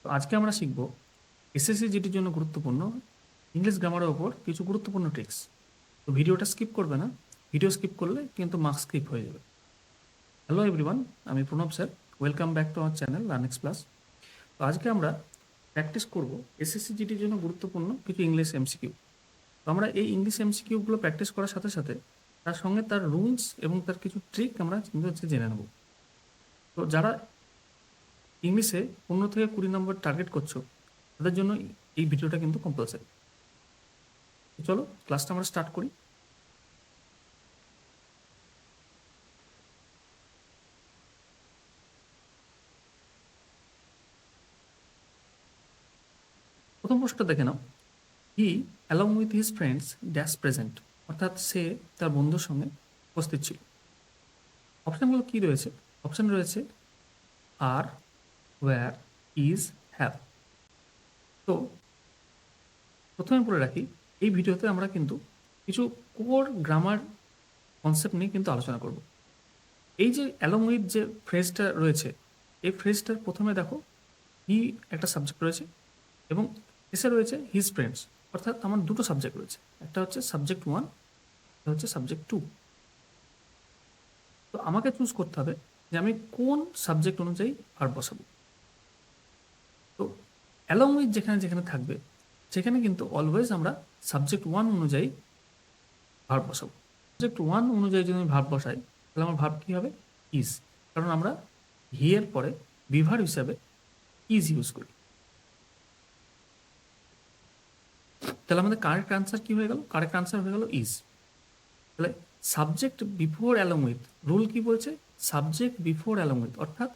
তো আজকে আমরা শিখব এসএসসি জিডির জন্য গুরুত্বপূর্ণ ইংলিশ গ্রামারের ওপর কিছু গুরুত্বপূর্ণ ট্রিক্স। তো ভিডিওটা স্কিপ করবে না, ভিডিও স্কিপ করলে কিন্তু মার্কস স্কিপ হয়ে যাবে। হ্যালো এভরিওয়ান, আমি Pranab sir. Welcome back to our channel Learnix plus. তো আজকে আমরা প্র্যাকটিস করব এসএসসি জিডির জন্য গুরুত্বপূর্ণ কিছু ইংলিশ এমসিকিউ। তো আমরা এই ইংলিশ এমসিকিউগুলো প্র্যাকটিস করার সাথে সাথে তার সঙ্গে তার রুলস এবং তার কিছু ট্রিক আমরা কিন্তু জেনে নেব। তো যারা ইংলিশে 15 থেকে 20 নম্বর টার্গেট করছো তাদের জন্য এই ভিডিওটা কিন্তু কম্পালসারি। চলো ক্লাসটা আমরা স্টার্ট করি। প্রথম প্রশ্নটা দেখে নাও, he along with his friends dash present, অর্থাৎ সে তার বন্ধুর সঙ্গে উপস্থিত ছিল। অপশানগুলো কি রয়েছে? অপশান রয়েছে আর, ওয়্যার, ইজ, হ্যাভ। তো প্রথমে বলে রাখি, এই ভিডিওতে আমরা কিন্তু কিছু কোর গ্রামার কনসেপ্ট নিয়ে কিন্তু আলোচনা করব। এই যে অ্যালং উইথ যে ফ্রেজটা রয়েছে, এই ফ্রেজটার প্রথমে দেখো হি একটা সাবজেক্ট রয়েছে এবং এসে রয়েছে হিজ ফ্রেন্ডস, অর্থাৎ আমার দুটো সাবজেক্ট রয়েছে, একটা হচ্ছে সাবজেক্ট 1, একটা হচ্ছে সাবজেক্ট 2। তো আমাকে চুজ করতে হবে যে আমি কোন সাবজেক্ট অনুযায়ী ভার্ব বসাবো। তো অ্যালং উইথ যেখানে যেখানে থাকবে সেখানে কিন্তু অলওয়েজ আমরা সাবজেক্ট 1 অনুযায়ী ভার্ব বসাবো। সাবজেক্ট 1 অনুযায়ী যদি আমি ভার্ব বসাই তাহলে আমার ভার্ব কী হবে? ইজ। কারণ আমরা হি এর পরে বিভার্ব হিসাবে ইজ ইউজ করি। তাহলে আমাদের কারেক্ট আনসার কি হয়ে গেল? কারেক্ট আনসার হয়ে গেল ইজ। তাহলে subject before along with, rule কি বলছে? সাবজেক্ট বিফোর অ্যালং উইথ, অর্থাৎ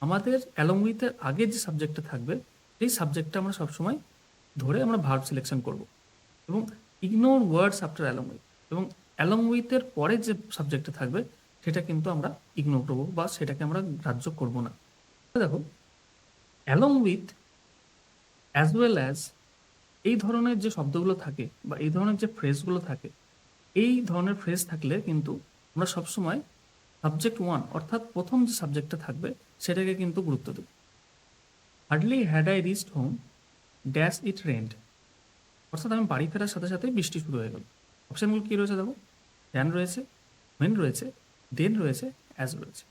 আমাদের অ্যালং উইথের আগে যে সাবজেক্টটা থাকবে সেই সাবজেক্টটা আমরা সবসময় ধরে আমরা ভার্ব সিলেকশন করব এবং ignore words after along with, এবং অ্যালং উইথের পরে যে সাবজেক্টটা থাকবে সেটা কিন্তু আমরা ইগনোর করবো বা সেটাকে আমরা গ্রাহ্য করব না। দেখো, along with as well as, এই ধরনের যে শব্দগুলো থাকে বা এই ধরনের যে ফ্রেজগুলো থাকে, এই ধরনের ফ্রেজ থাকলে কিন্তু আমরা সবসময় সাবজেক্ট 1 অর্থাৎ প্রথম যে সাবজেক্টটা থাকবে সেটাকে কিন্তু গুরুত্ব দেব। Hardly had I reached home dash it rained, অর্থাৎ আমি বাড়ি ফেরার সাথে সাথে বৃষ্টি শুরু হয়ে গেল। অপশানগুলো কী রয়েছে দেখো, দ্যান রয়েছে, হোয়েন রয়েছে, দেন রয়েছে, অ্যাজ রয়েছে।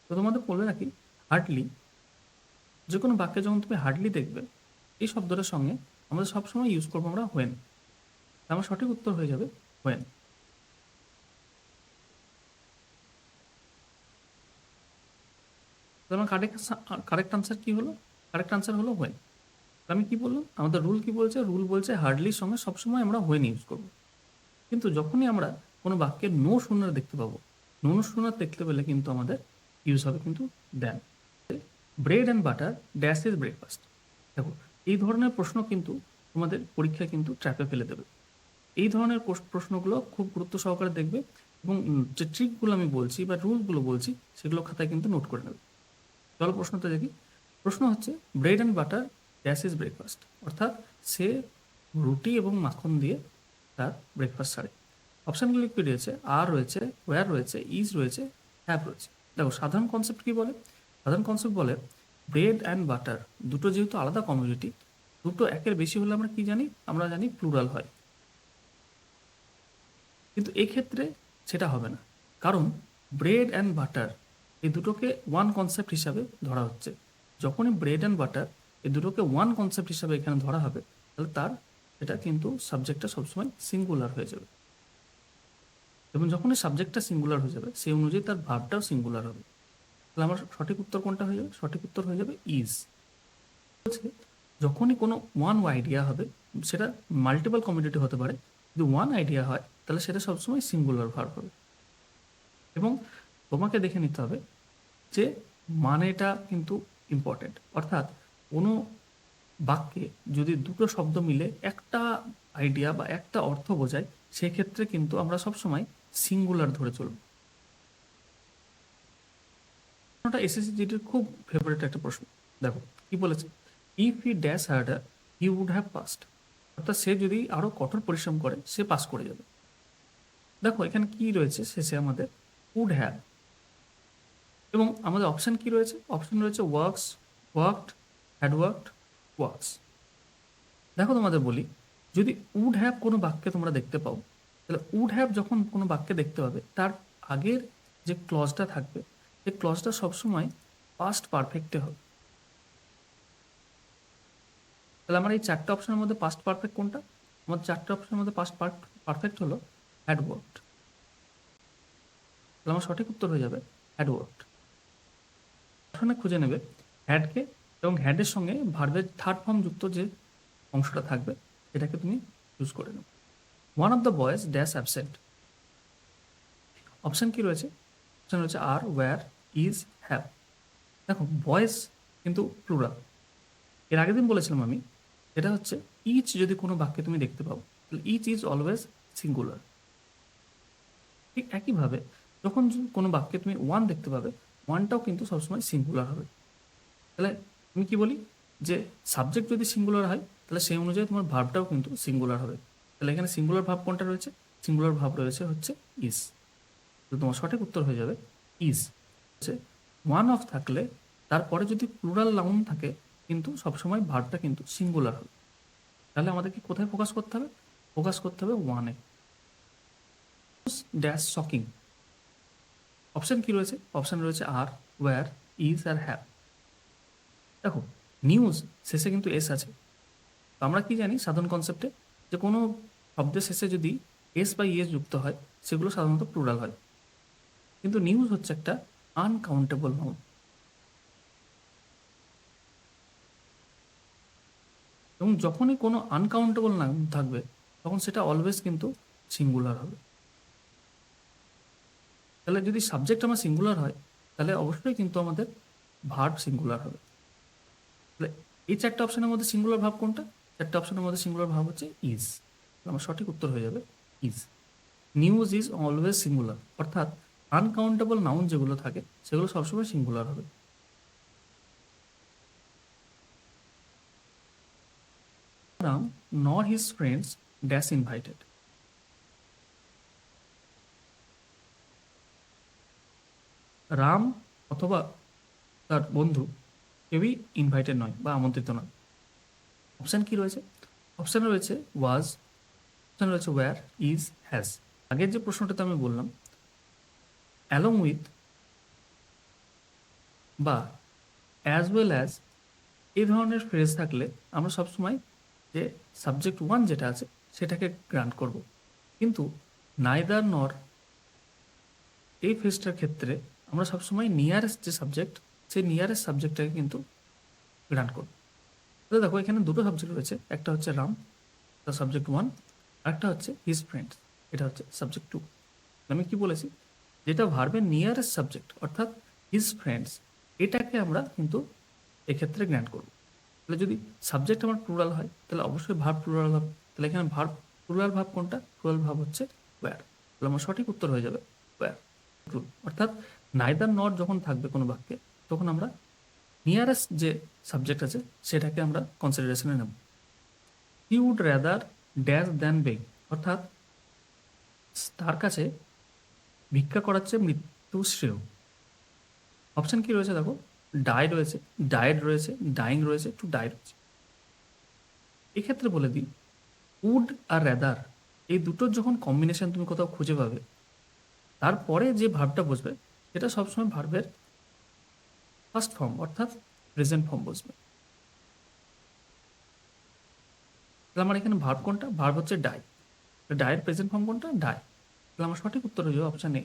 তো তোমাদের বলবে নাকি হার্ডলি, যে কোনো বাক্যে যখন তুমি হার্ডলি দেখবে এই শব্দটার সঙ্গে আমাদের সবসময় ইউজ করবো আমরা হোয়েন। আমার সঠিক উত্তর হয়ে যাবে হোয়েন। তো আমার কারেক্ট আনসার কি হলো? কারেক্ট আনসার হলো হোয়েন। আমি কি বললাম, আমাদের রুল কি বলছে? রুল বলছে হার্ডলির সঙ্গে সবসময় আমরা হোয়েন ইউজ করব। কিন্তু যখনই আমরা কোনো বাক্যের নো শূন্যর দেখতে পাবো, নো শূন্যর দেখতে পেলে কিন্তু আমাদের ইউজ হবে কিন্তু দেন। Bread and butter dash is breakfast. দেখো, এই ধরনের প্রশ্ন কিন্তু তোমাদের পরীক্ষায় কিন্তু ট্র্যাপে ফেলে দেবে। এই ধরনের প্রশ্নগুলো খুব গুরুত্ব সহকারে দেখবে এবং যে ট্রিকগুলো আমি বলছি বা রুলগুলো বলছি সেগুলো খাতায় কিন্তু নোট করে নেবে। চলো প্রশ্নটা দেখি। প্রশ্ন হচ্ছে bread and butter dash is breakfast, অর্থাৎ সে রুটি এবং মাখন দিয়ে তার ব্রেকফাস্ট সারে। অপশানগুলি কি রয়েছে? আর রয়েছে, ওয়্যার রয়েছে, ইজ রয়েছে, হ্যাভ রয়েছে। দেখো, সাধারণ কনসেপ্ট কি বলে? সাধারণ কনসেপ্ট বলে ব্রেড অ্যান্ড বাটার দুটো যেহেতু আলাদা কমিউনিটি, দুটো একের বেশি হলে আমরা কি জানি? আমরা জানি প্লুরাল হয়। কিন্তু এক্ষেত্রে সেটা হবে না, কারণ ব্রেড অ্যান্ড বাটার এই দুটোকে ওয়ান কনসেপ্ট হিসাবে ধরা হচ্ছে। যখনই ব্রেড অ্যান্ড বাটার এই দুটোকে ওয়ান কনসেপ্ট হিসাবে এখানে ধরা হবে তাহলে তার এটা কিন্তু সাবজেক্টটা সবসময় সিঙ্গুলার হয়ে যাবে, এবং যখনই সাবজেক্টটা সিঙ্গুলার হয়ে যাবে সেই অনুযায়ী তার ভার্বটাও সিঙ্গুলার হবে। তাহলে আমার সঠিক উত্তর কোনটা হয়ে যাবে? সঠিক উত্তর হয়ে যাবে ইজ। যখনই কোনো ওয়ান আইডিয়া হবে, সেটা মাল্টিপল কমিউনিটি হতে পারে, যদি ওয়ান আইডিয়া হয় তাহলে সেটা সবসময় সিঙ্গুলার ভার্ব হবে। এবং তোমাকে দেখে নিতে হবে যে মানেটা কিন্তু ইম্পর্টেন্ট, অর্থাৎ কোনো বাক্যে যদি দুটো শব্দ মিলে একটা আইডিয়া বা একটা অর্থ বোঝায় সেক্ষেত্রে কিন্তু আমরা সবসময় সিঙ্গুলার ধরে চলব। প্রশ্নটা এসএসসি জিডির খুব ফেভারিট একটা প্রশ্ন। দেখো কি বলেছে, if he dash harder he would have passed, অর্থাৎ সে যদি আরো কঠোর পরিশ্রম করে সে পাস করে যাবে। দেখো এখানে কি রয়েছে শেষে আমাদের উড হ্যাভ, এবং আমাদের অপশান কি রয়েছে? অপশান রয়েছে ওয়ার্কস, ওয়ার্কড, হ্যাড ওয়ার্কড, ওয়াজ। দেখো তোমাদের বলি, যদি উড হ্যাভ কোনো বাক্যে তোমরা দেখতে পাও, তাহলে উড হ্যাভ যখন কোনো বাক্যে দেখতে পাবে, তার আগের যে ক্লজটা থাকবে, সেই ক্লজটা সবসময় পাস্ট পারফেক্টে হবে। তাহলে আমার এই চারটে অপশনের মধ্যে পাস্ট পারফেক্ট কোনটা? আমার চারটে অপশনের মধ্যে পাস্ট পারফেক্ট হলো হ্যাড ওয়ার্কড। তাহলে আমার সঠিক উত্তর হয়ে যাবে হ্যাড ওয়ার্কড। অপশনে খুঁজে নেবে হ্যাডকে, এবং হ্যাডের সঙ্গে ভার্বের থার্ড ফর্ম যুক্ত যে অংশটা থাকবে সেটাকে তুমি চুজ করে নেবে। One of the boys dash absent. Option কি রয়েছে? অপশন রয়েছে আর, ওয়্যার, ইজ, হ্যাভ। দেখো বয়েজ কিন্তু প্লুরাল। এর আগের দিন বলেছিলাম আমি, এটা হচ্ছে ইচ যদি কোনো বাক্যে তুমি দেখতে পাও, তাহলে ইচ ইজ অলওয়েজ সিঙ্গুলার। ঠিক একইভাবে যখন কোনো বাক্যে তুমি ওয়ান দেখতে পাবে, ওয়ানটাও কিন্তু সবসময় সিঙ্গুলার হবে। তাহলে তুমি কি বলি যে সাবজেক্ট যদি সিঙ্গুলার হয়, তাহলে সেই অনুযায়ী তোমার ভার্বটাও কিন্তু সিঙ্গুলার হবে। তাহলে এখানে সিঙ্গুলার ভার্ব কোনটা রয়েছে? সিঙ্গুলার ভার্ব রয়েছে হচ্ছে ইজ। তো তোমার সঠিক উত্তর হয়ে যাবে ইজ। হচ্ছে ওয়ান অফ থাকলে তারপরে যদি প্লুরাল নাউন থাকে, কিন্তু সবসময় ভার্বটা কিন্তু সিঙ্গুলার হবে। তাহলে আমাদেরকে কোথায় ফোকাস করতে হবে? ফোকাস করতে হবে ওয়ানে। Dash shocking. অপশন কি রয়েছে? অপশন রয়েছে আর, ওয়্যার, ইজ আর হ্যাভ। দেখো নিউজ শেষে কিন্তু এস আছে। তো আমরা কি জানি সাধারণ কনসেপ্টে, যে কোনো শব্দের শেষে যদি এস বা ইএস যুক্ত হয়, সেগুলো সাধারণত প্লুরাল হয়। কিন্তু নিউজ হচ্ছে একটা আনকাউন্টেবল নাউন। এবং যখনই কোনো আনকাউন্টেবল নাউন থাকবে, তখন সেটা অলওয়েজ কিন্তু সিঙ্গুলার হবে। তাহলে যদি সাবজেক্ট আমার সিঙ্গুলার হয়, তাহলে অবশ্যই কিন্তু আমাদের ভার্ব সিঙ্গুলার হবে। তাহলে এই চারটে অপশনের মধ্যে সিঙ্গুলার ভার্ব কোনটা? চারটে অপশনের মধ্যে সিঙ্গুলার ভার্ব হচ্ছে ইজ। আমার সঠিক উত্তর হয়ে যাবে is. News is always singular, অর্থাৎ আনকাউন্টেবল নাউন যেগুলো থাকে সেগুলো সবসময় সিঙ্গুলার হবে। Ram nor his friends dash invited. Ram অথবা তার বন্ধু কেউই ইনভাইটেড নয় বা আমন্ত্রিত নয়। অপশান কি রয়েছে? অপশানে রয়েছে ওয়াজ, অপশানে রয়েছে ওয়্যার, ইজ, হ্যাজ। আগের যে প্রশ্নটাতে আমি বললাম, অ্যালং উইথ বা অ্যাজ ওয়েল অ্যাজ এই ধরনের ফ্রেজ থাকলে আমরা সবসময় যে সাবজেক্ট ওয়ান যেটা আছে সেটাকে গ্রান্ট করব। কিন্তু নাইদার নর এই ফ্রেজটার ক্ষেত্রে আমরা সবসময় নিয়ারেস্ট যে সাবজেক্ট, সেই নিয়ারেস্ট সাবজেক্টটাকে কিন্তু গ্রান্ট করব। তো দেখো এখানে দুটো সাবজেক্ট রয়েছে, একটা হচ্ছে রাম, এটা সাবজেক্ট ওয়ান, আর একটা হচ্ছে হিজ ফ্রেন্ডস, এটা হচ্ছে সাবজেক্ট টু। আমি কি বলেছি, যেটা ভার্বের নিয়ারেস্ট সাবজেক্ট অর্থাৎ হিজ ফ্রেন্ডস, এটাকে আমরা কিন্তু এক্ষেত্রে গ্র্যান্ট করব। তাহলে যদি সাবজেক্ট আমার প্লুরাল হয়, তাহলে অবশ্যই ভার্ব প্লুরাল হবে। তাহলে এখানে ভার্ব প্লুরাল ভার্ব কোনটা? প্লুরাল ভার্ব হচ্ছে ওয়্যার। তাহলে আমার সঠিক উত্তর হয়ে যাবে ওয়্যার। অর্থাৎ নাইদার নট যখন থাকবে কোনো বাক্যে, তখন আমরা নিয়ারেস্ট যে সাবজেক্ট আছে সেটাকে আমরা কনসিডারেশনে নেব। He would rather dash than beg, অর্থাৎ তার কাছে ভিক্ষা করার চেয়ে মৃত্যু শ্রেয়। অপশন কি রয়েছে দেখো, ডাই রয়েছে, ডায়েড রয়েছে, ডাইং রয়েছে, টু ডাই রয়েছে। এক্ষেত্রে বলে দিই, উড আর র্যাদার এই দুটোর যখন কম্বিনেশন তুমি কোথাও খুঁজে পাবে, তারপরে যে ভার্বটা বসবে সেটা সবসময় ভার্বের ফার্স্ট ফর্ম অর্থাৎ প্রেজেন্ট ফর্ম বসবে। তাহলে আমার এখানে ভার্ব কোনটা? ভার্ব হচ্ছে ডাই। ডায়ের প্রেজেন্ট ফর্ম কোনটা? ডাই। তাহলে আমার সঠিক উত্তর হয়ে যাবে অপশন এ।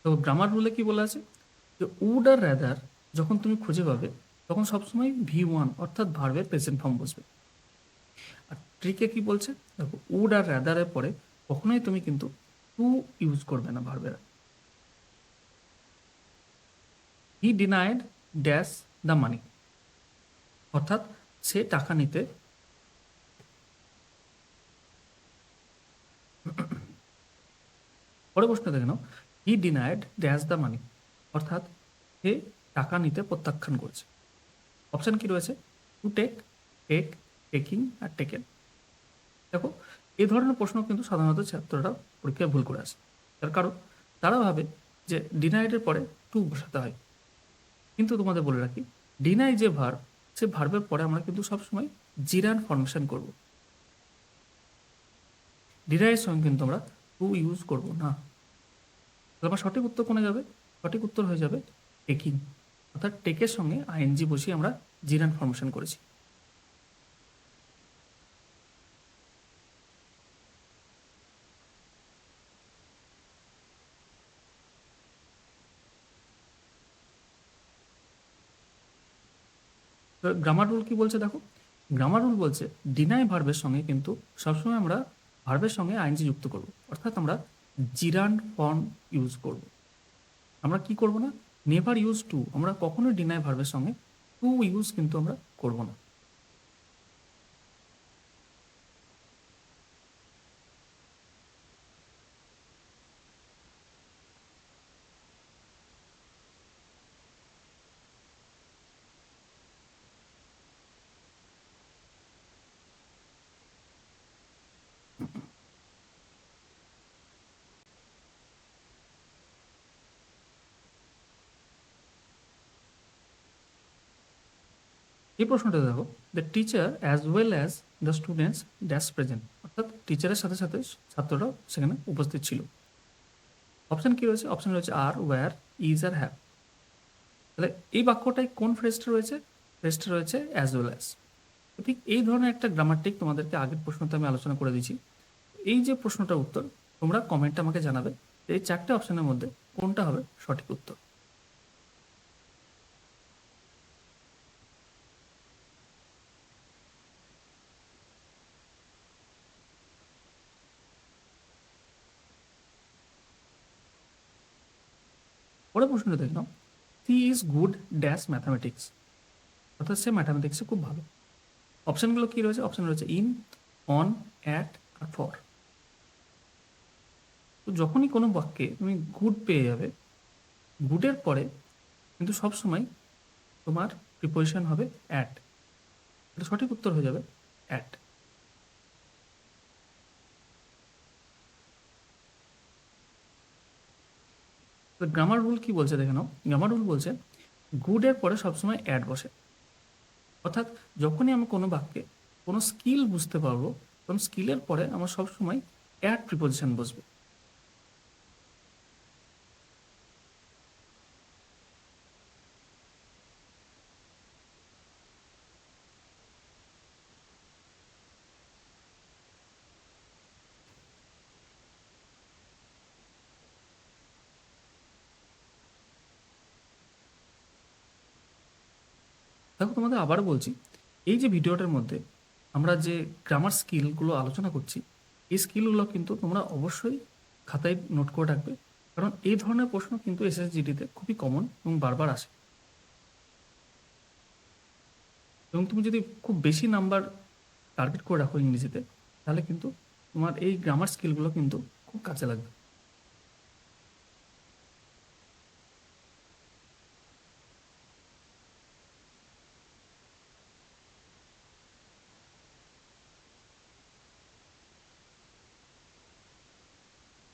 তো গ্রামার রুলে কি বলা আছে, যে উড আর র্যাদার যখন তুমি খুঁজে পাবে, তখন সবসময় V1 অর্থাৎ ভার্বের প্রেজেন্ট ফর্ম বসবে। আর ট্রিকে কি বলছে দেখো, উড আর র্যাদারের পরে কখনোই তুমি কিন্তু টু ইউজ করবে না ভার্বের। He denied dash the money, অর্থাৎ সে টাকা নিতে, পরে প্রশ্ন দেখে নাও, he denied dash the money, অর্থাৎ সে টাকা নিতে প্রত্যাখ্যান করেছে। অপশন কি রয়েছে? টু টেক, টেক, টেকিং আর টেকেন। দেখো এই ধরনের প্রশ্ন কিন্তু সাধারণত ছাত্ররা পরীক্ষায় ভুল করে আসে। তার কারণ তারা ভাবে যে ডিনাইডের পরে টু বসাতে হয়, কিন্তু তোমাদের বলে রাখি ডিনাই যে ভার্ব, সে ভার্বের পরে আমরা কিন্তু সবসময় জিরান ফর্মেশন করব। ডিনাইয়ের সঙ্গে কিন্তু আমরা টু ইউজ করব না। তাহলে আমার সঠিক উত্তর কোনে যাবে? সঠিক উত্তর হয়ে যাবে টেকিং, অর্থাৎ টেকের সঙ্গে আইএনজি বসিয়ে আমরা জিরান ফর্মেশন করেছি। গ্রামার রুল কি বলছে দেখো, গ্রামার রুল বলছে ডিনাই ভার্বের সঙ্গে কিন্তু সবসময় আমরা ভার্বের সঙ্গে আইএনজি যুক্ত করব, অর্থাৎ আমরা জিরান্ড ফর্ম ইউজ করব। আমরা কি করব না, নেভার ইউজ টু, আমরা কখনোই ডিনাই ভার্বের সঙ্গে টু ইউজ কিন্তু আমরা করব না। এই প্রশ্নটা দেখো, the teacher as well as the students dash present, অর্থাৎ টিচারের সাথে সাথে ছাত্ররাও সেখানে উপস্থিত ছিল। অপশন কি রয়েছে? অপশন রয়েছে আর, ওয়্যার, ইজ আর হ্যাভ। তাহলে এই বাক্যটায় কোন ফ্রেজটা রয়েছে? ফ্রেজটা রয়েছে অ্যাজ ওয়েল অ্যাজ। ঠিক এই ধরনের একটা গ্রামাটিক তোমাদেরকে আগের প্রশ্নতে আমি আলোচনা করে দিয়েছি। এই যে প্রশ্নটার উত্তর তোমরা কমেন্টে আমাকে জানাবে যে এই চারটে অপশনের মধ্যে কোনটা হবে সঠিক উত্তর। পরের প্রশ্নটা দেখে নাও, he is good dash mathematics, অর্থাৎ সে ম্যাথামেটিক্সে খুব ভালো। অপশনগুলো কি রয়েছে? অপশন রয়েছে ইন, অন, অ্যাট আর ফর। তো যখনই কোনো বাক্যে তুমি গুড পেয়ে যাবে, গুডের পরে কিন্তু সবসময় তোমার প্রিপোজিশন হবে অ্যাট, এটা সঠিক উত্তর হয়ে যাবে অ্যাট। তো গ্রামার রুল কি বলছে দেখে নাও, গ্রামার রুল বলছে গুডের পরে সবসময় অ্যাড বসে, অর্থাৎ যখনই আমি কোনো বাক্যে কোনো স্কিল বুঝতে পারবো তখন স্কিলের পরে আমার সবসময় অ্যাড প্রিপোজিশন বসবে। দেখো তোমাদের আবারও বলছি, এই যে ভিডিওটার মধ্যে আমরা যে গ্রামার স্কিলগুলো আলোচনা করছি, এই স্কিলগুলো কিন্তু তোমরা অবশ্যই খাতায় নোট করে রাখবে, কারণ এই ধরনের প্রশ্ন কিন্তু এসএসজিডিতে খুবই কমন এবং বারবার আসে। এবং তুমি যদি খুব বেশি নাম্বার টার্গেট করে রাখো ইংরেজিতে, তাহলে কিন্তু তোমার এই গ্রামার স্কিলগুলো কিন্তু খুব কাজে লাগবে।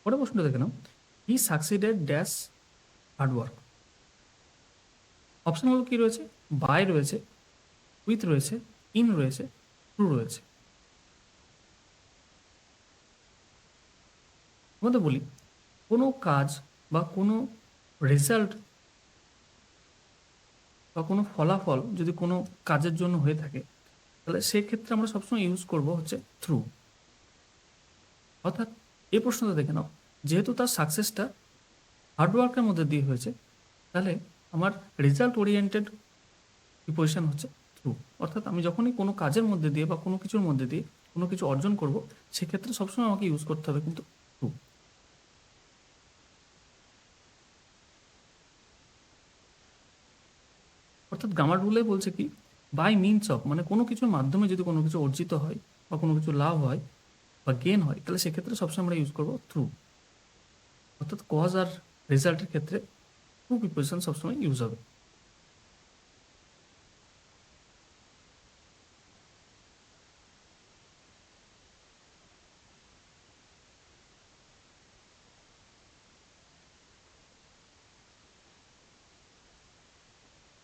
পরের প্রশ্নটা দেখে নাও, হি সাকসিডেড ড্যাশ হার্ডওয়ার্ক। অপশনগুলো কি রয়েছে? বাই রয়েছে, উইথ রয়েছে, ইন রয়েছে, ট্রু রয়েছে। তোমাদের বলি, কোনো কাজ বা কোনো রেজাল্ট বা কোনো ফলাফল যদি কোনো কাজের জন্য হয়ে থাকে, তাহলে সেক্ষেত্রে আমরা সবসময় ইউজ করব হচ্ছে থ্রু। অর্থাৎ এই প্রশ্নটা দেখে নাও, যেহেতু তার সাকসেসটা হার্ডওয়ার্কের মধ্যে দিয়ে হয়েছে, তাহলে আমার রেজাল্ট ওরিয়েন্টেড প্রিপোজিশন হচ্ছে থ্রু। অর্থাৎ আমি যখনই কোনো কাজের মধ্যে দিয়ে বা কোনো কিছুর মধ্যে দিয়ে কোনো কিছু অর্জন করব, সেক্ষেত্রে সবসময় আমাকে ইউজ করতে হবে কিন্তু থ্রু। অর্থাৎ গ্রামার রুলে বলছে কি, বাই মিনস অফ, মানে কোনো কিছুর মাধ্যমে যদি কোনো কিছু অর্জিত হয় বা কোনো কিছু লাভ হয় বা গেন হয়, তাহলে সেক্ষেত্রে সবসময় আমরা ইউজ করবো থ্রু। অর্থাৎ কজ আর রেজাল্টের ক্ষেত্রে টু প্রিপোজিশন সবসময় ইউজ হবে।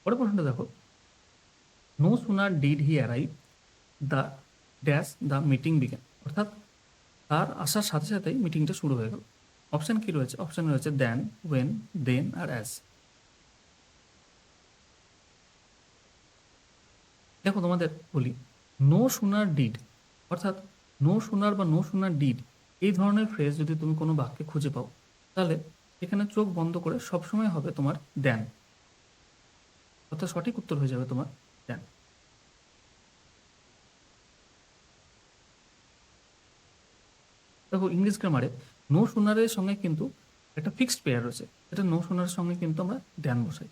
পরের প্রশ্নটা দেখো, no sooner did he arrive the dash the meeting began, অর্থাৎ তার আসার সাথে সাথেই মিটিংটা শুরু হয়ে গেল। অপশান কি রয়েছে? অপশান রয়েছে দেন, ওয়েন, দেন আর অ্যাজ। দেখো তোমাদের বলি, নো সুনার ডিড অর্থাৎ নো সুনার বা নো সুনার ডিড এই ধরনের ফ্রেজ যদি তুমি কোনো বাক্যে খুঁজে পাও, তাহলে এখানে চোখ বন্ধ করে সবসময় হবে তোমার দেন, অর্থাৎ সঠিক উত্তর হয়ে যাবে তোমার দেন। দেখো ইংলিশ গ্রামারে নো সুনারের সঙ্গে কিন্তু একটা ফিক্সড পেয়ার রয়েছে, এটা নো সুনারের সঙ্গে কিন্তু আমরা দেন বসাই।